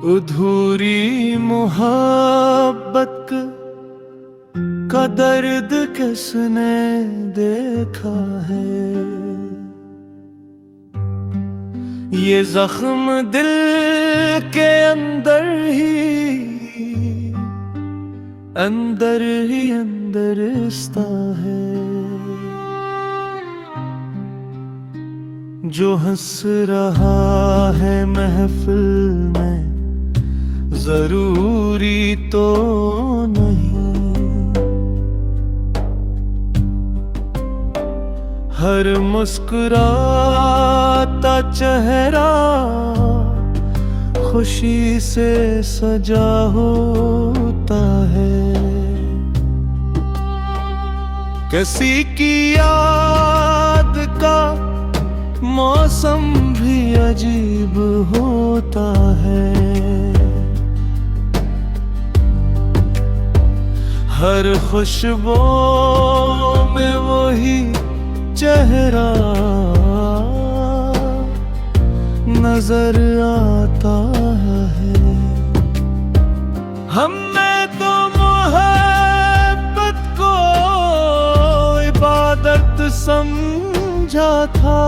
अधूरी मोहब्बत का दर्द किसने देखा है। ये जख्म दिल के अंदर ही अंदर रिश्ता है। जो हंस रहा है महफिल में जरूरी तो नहीं। हर मुस्कुराता चेहरा खुशी से सजा होता है। किसी की याद का मौसम भी अजीब होता है। हर खुशबू में वही चेहरा नजर आता है। हमने तो मोहब्बत को इबादत समझा था,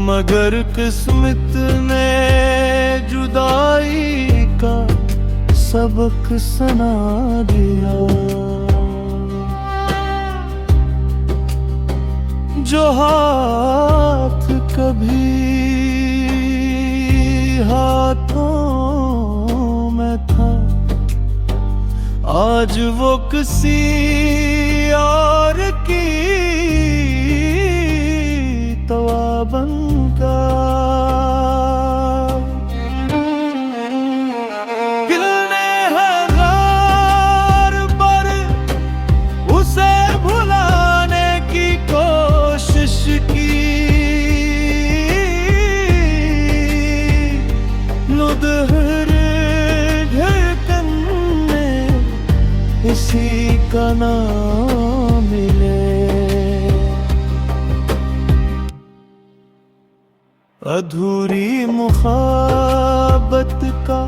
मगर किस्मत ने जुदाई का सबक सुना दिया। जो हाथ कभी हाथों में था, आज वो किसी और की तवा बन का। दिल ने हज़ार बार उसे भुलाने की कोशिश की, नुदहर धड़कन में इसी का नाम मिले। अधूरी मुहब्बत का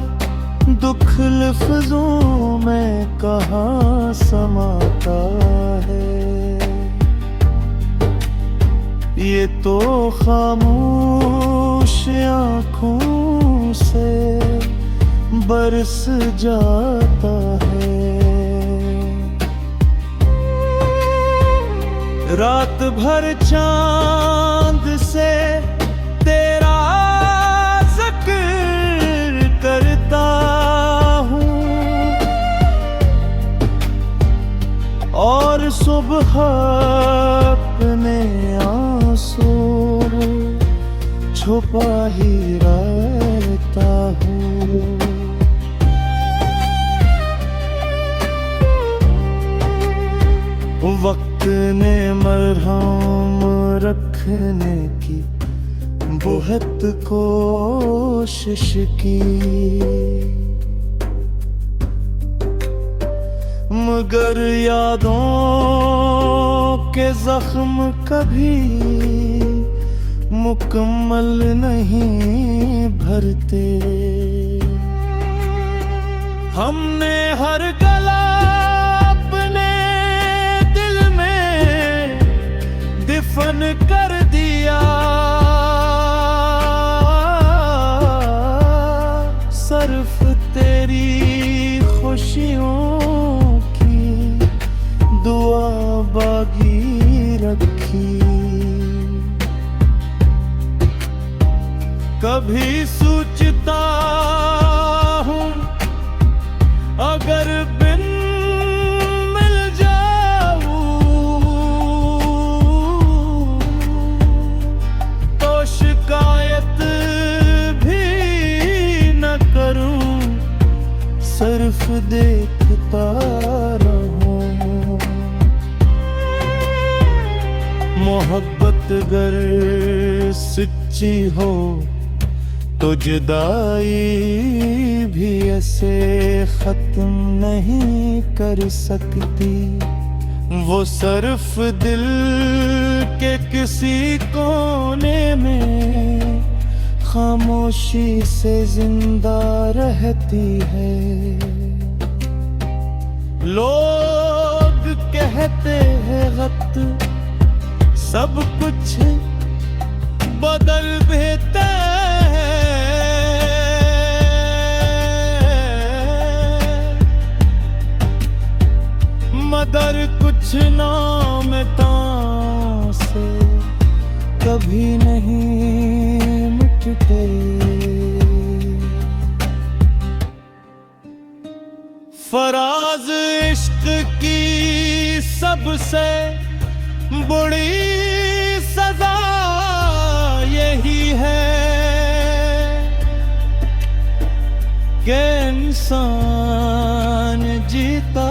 दुख लफ्ज़ों में कहाँ समाता है। ये तो खामोश आँखों से बरस जाता है। रात भर चांद से तेरा ज़िक्र करता हूँ, और सुबह अपने आंसू छुपा ही रहता हूँ। वक्त ने मरहम रखने की बहुत कोशिश की, मगर यादों के जख्म कभी मुकम्मल नहीं भरते। हमने हर गला अपने दिल में दफन कर दिया, सिर्फ तेरी खुशियों की दुआ बागी रखी। कभी सोचता हूँ अगर बिन मिल जाऊँ तो शिकायत भी न करूँ, सिर्फ देखता रहूं। मोहब्बत अगर सच्ची हो तो जुदाई भी ऐसे खत्म नहीं कर सकती। वो सर्फ दिल के किसी कोने में खामोशी से जिंदा रहती है। लोग कहते हैं वक्त सब कुछ बदल देता है, मगर कुछ नामता से कभी नहीं मिटते। फराज इश्क की सबसे बड़ी सजा यही है कि इंसान जीता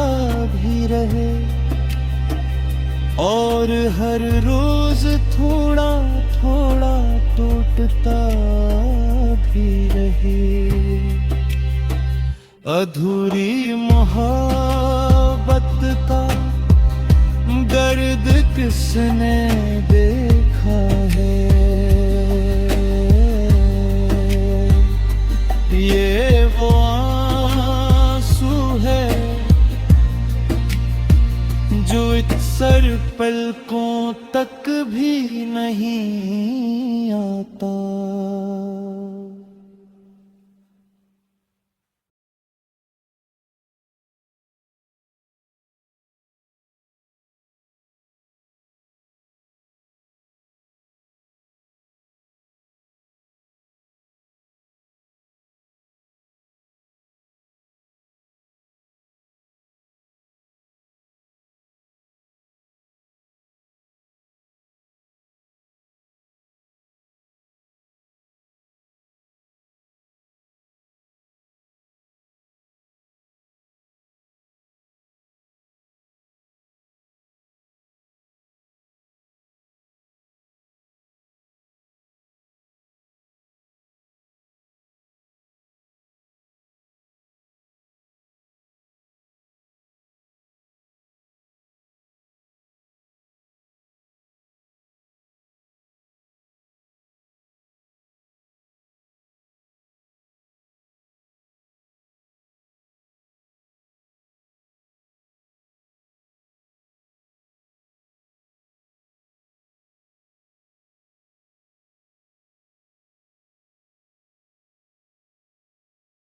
भी रहे और हर रोज थोड़ा थोड़ा टूटता भी रहे। अधूरी मोहब्बत का दर्द किसने देखा है, ये वो आंसू है जो इतसर पलकों तक भी नहीं आता।